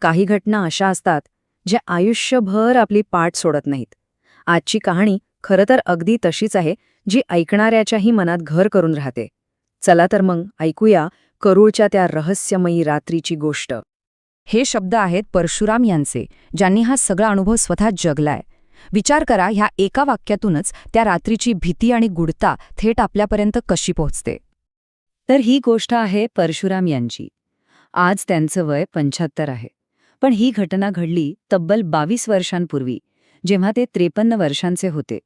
काही घटना अशा असतात ज्या आयुष्यभर आपली पाठ सोडत नाहीत. आजची कहाणी खरं तर अगदी तशीच आहे, जी ऐकणाऱ्याच्याही मनात घर करून राहते. चला तर मग ऐकूया करूळच्या त्या रहस्यमयी रात्रीची गोष्ट. हे शब्द आहेत परशुराम यांचे, ज्यांनी हा सगळा अनुभव स्वतः जगलाय. विचार करा, ह्या एका वाक्यातूनच त्या रात्रीची भीती आणि गूढता थेट आपल्यापर्यंत कशी पोहोचते. तर ही गोष्ट आहे परशुराम यांची. आज त्यांचं वय 75 आहे. पण ही घटना घडली तब्बल 22 वर्षांपूर्वी, जेव्हा ते 53 वर्षांचे होते.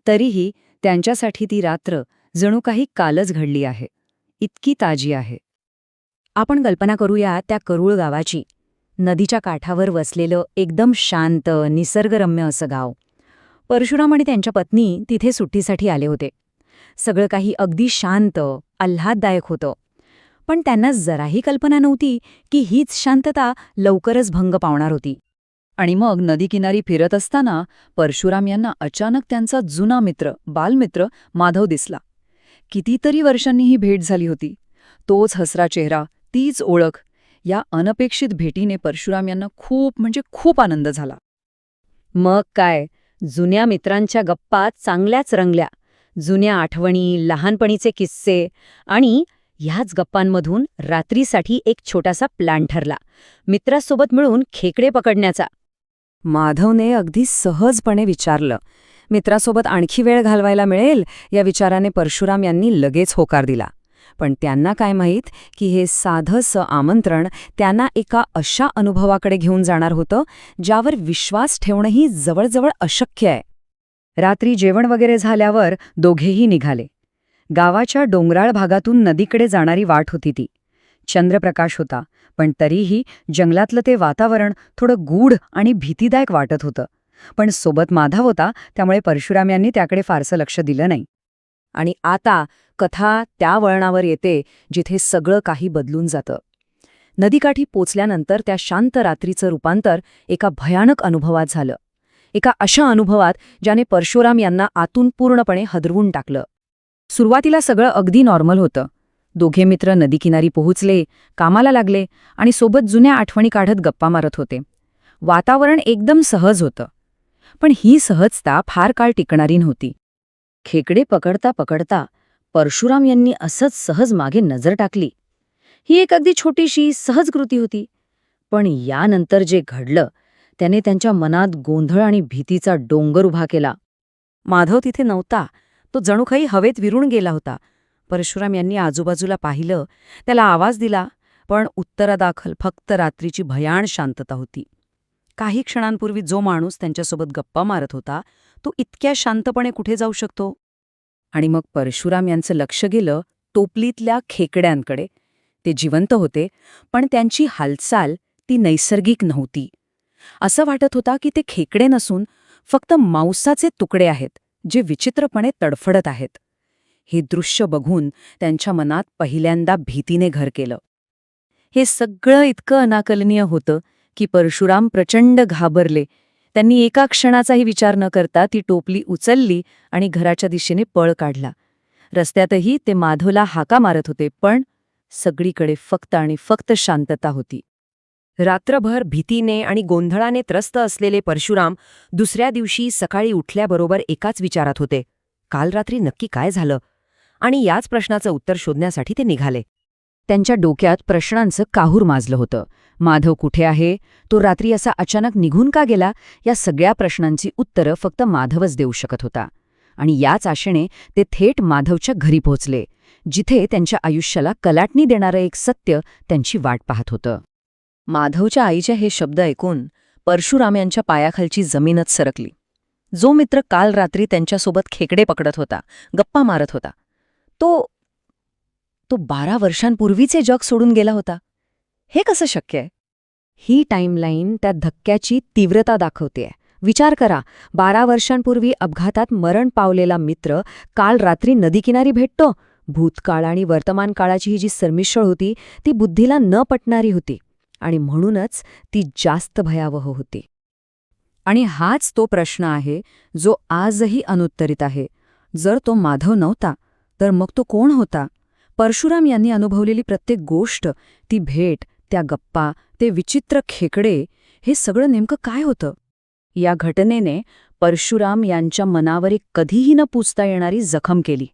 तरीही त्यांच्यासाठी ती रात्र जणू काही कालच घडली आहे, इतकी ताजी आहे. आपण कल्पना करूया त्या करूळ गावाची. नदीच्या काठावर वसलेलं एकदम शांत, निसर्गरम्य असं गाव. परशुराम आणि त्यांच्या पत्नी तिथे सुट्टीसाठी आले होते. सगळं काही अगदी शांत, आल्हाददायक होतं. पण त्यांना जराही कल्पना नव्हती की हीच शांतता लवकरच भंग पावणार होती. आणि मग नदीकिनारी फिरत असताना परशुराम यांना अचानक त्यांचा जुना मित्र, बालमित्र माधव दिसला. कितीतरी वर्षांनी ही भेट झाली होती. तोच हसरा चेहरा, तीच ओळख. या अनपेक्षित भेटीने परशुराम यांना खूप आनंद झाला. मग काय, जुन्या मित्रांच्या गप्पा चांगल्याच रंगल्या. जुन्या आठवणी, लहानपणीचे किस्से आणि ह्याच गप्पांमधून रात्रीसाठी एक छोटासा प्लॅन ठरला, मित्रासोबत मिळून खेकडे पकडण्याचा. माधवने अगदी सहजपणे विचारलं. मित्रासोबत आणखी वेळ घालवायला मिळेल या विचाराने परशुराम यांनी लगेच होकार दिला. पण त्यांना काय माहीत की हे साधंसं आमंत्रण त्यांना एका अशा अनुभवाकडे घेऊन जाणार होतं ज्यावर विश्वास ठेवणंही जवळजवळ अशक्य आहे. रात्री जेवण वगैरे झाल्यावर दोघेही निघाले. गावाच्या डोंगराळ भागातून नदीकडे जाणारी वाट होती ती. चंद्रप्रकाश होता, पण तरीही जंगलातलं ते वातावरण थोडं गूढ आणि भीतीदायक वाटत होतं. पण सोबत माधव होता, त्यामुळे परशुराम यांनी त्याकडे फारसं लक्ष दिलं नाही. आणि आता कथा त्या वळणावर येते जिथे सगळं काही बदलून जातं. नदीकाठी पोचल्यानंतर त्या शांत रात्रीचं रूपांतर एका भयानक अनुभवात झालं. एका अशा अनुभवात ज्याने परशुराम यांना आतून पूर्णपणे हदरवून टाकलं. सुरुवातीला सगळं अगदी नॉर्मल होतं. दोघे मित्र नदीकिनारी पोहोचले, कामाला लागले आणि सोबत जुन्या आठवणी काढत गप्पा मारत होते. वातावरण एकदम सहज होतं. पण ही सहजता फार काळ टिकणारी नव्हती. खेकडे पकडता पकडता परशुराम यांनी असंच सहज मागे नजर टाकली. ही एक अगदी छोटीशी सहज कृती होती. पण यानंतर जे घडलं त्याने त्यांच्या मनात गोंधळ आणि भीतीचा डोंगर उभा केला. माधव तिथे नव्हता. तो जणू काही हवेत विरून गेला होता. परशुराम यांनी आजूबाजूला पाहिलं, त्याला आवाज दिला, पण उत्तरादाखल फक्त रात्रीची भयाण शांतता होती. काही क्षणांपूर्वी जो माणूस त्यांच्यासोबत गप्पा मारत होता तो इतक्या शांतपणे कुठे जाऊ शकतो? आणि मग परशुराम यांचं लक्ष गेलं टोपलीतल्या खेकड्यांकडे. ते जिवंत होते, पण त्यांची हालचाल ती नैसर्गिक नव्हती. असं वाटत होता की ते खेकडे नसून फक्त मांसाचे तुकडे आहेत, जे विचित्रपणे तडफडत आहेत. हे दृश्य बघून त्यांच्या मनात पहिल्यांदा भीतीने घर केलं. हे सगळं इतकं अनाकलनीय होतं की परशुराम प्रचंड घाबरले. त्यांनी एका क्षणाचाही विचार न करता ती टोपली उचलली आणि घराच्या दिशेने पळ काढला. रस्त्यातही ते माधवला हाका मारत होते, पण सगळीकडे फक्त आणि फक्त शांतता होती. रात्रभर भीतीने आणि गोंधळाने त्रस्त असलेले परशुराम दुसऱ्या दिवशी सकाळी उठल्याबरोबर एकाच विचारात होते, काल रात्री नक्की काय झालं? आणि याच प्रश्नाचं उत्तर शोधण्यासाठी ते निघाले. त्यांच्या डोक्यात प्रश्नांचं काहूर माजलं होतं. माधव कुठे आहे? तो रात्री असा अचानक निघून का गेला? या सगळ्या प्रश्नांची उत्तरं फक्त माधवच देऊ शकत होता. आणि याच आशेने ते थेट माधवच्या घरी पोहोचले, जिथे त्यांच्या आयुष्याला कलाटणी देणारं एक सत्य त्यांची वाट पाहत होतं. माधवच्या आईचे हे शब्द ऐकून परशुराम यांच्या पायाखालची जमीनच सरकली. जो मित्र काल रात्री त्यांच्यासोबत खेकडे पकडत होता, गप्पा मारत होता, तो 12 वर्षांपूर्वीचे जग सोडून गेला होता. हे कसं शक्य आहे? ही टाईमलाईन त्या धक्क्याची तीव्रता दाखवतेय. विचार करा, 12 वर्षांपूर्वी अपघातात मरण पावलेला मित्र काल रात्री नदीकिनारी भेटतो. भूतकाळ आणि वर्तमान काळाची ही जी सरमिसळ होती ती बुद्धीला न पटणारी होती, आणि म्हणूनच ती जास्त भयावह होती. आणि हाच तो प्रश्न आहे जो आजही अनुत्तरित आहे. जर तो माधव नव्हता तर मग तो कोण होता? परशुराम यांनी अनुभवलेली प्रत्येक गोष्ट, ती भेट, त्या गप्पा, ते विचित्र खेकडे, हे सगळं नेमकं काय होतं? या घटनेने परशुराम यांच्या मनावर एक कधीही न पुसता येणारी जखम केली.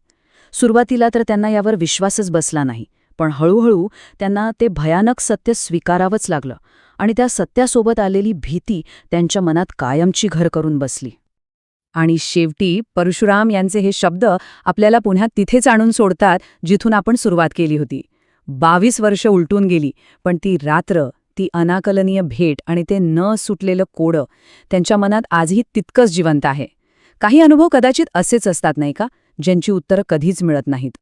सुरुवातीला तर त्यांना यावर विश्वासच बसला नाही, पण हळूहळू त्यांना ते भयानक सत्य स्वीकारावंच लागलं आणि त्या सत्यासोबत आलेली भीती त्यांच्या मनात कायमची घर करून बसली. आणि शेवटी परशुराम यांचे हे शब्द आपल्याला पुन्हा तिथेच आणून सोडतात जिथून आपण सुरुवात केली होती. 22 वर्ष उलटून गेली, पण ती रात्र, ती अनाकलनीय भेट आणि ते न सुटलेलं कोडं त्यांच्या मनात आजही तितकंच जिवंत आहे. काही अनुभव कदाचित असेच असतात नाही का, ज्यांची उत्तरं कधीच मिळत नाहीत.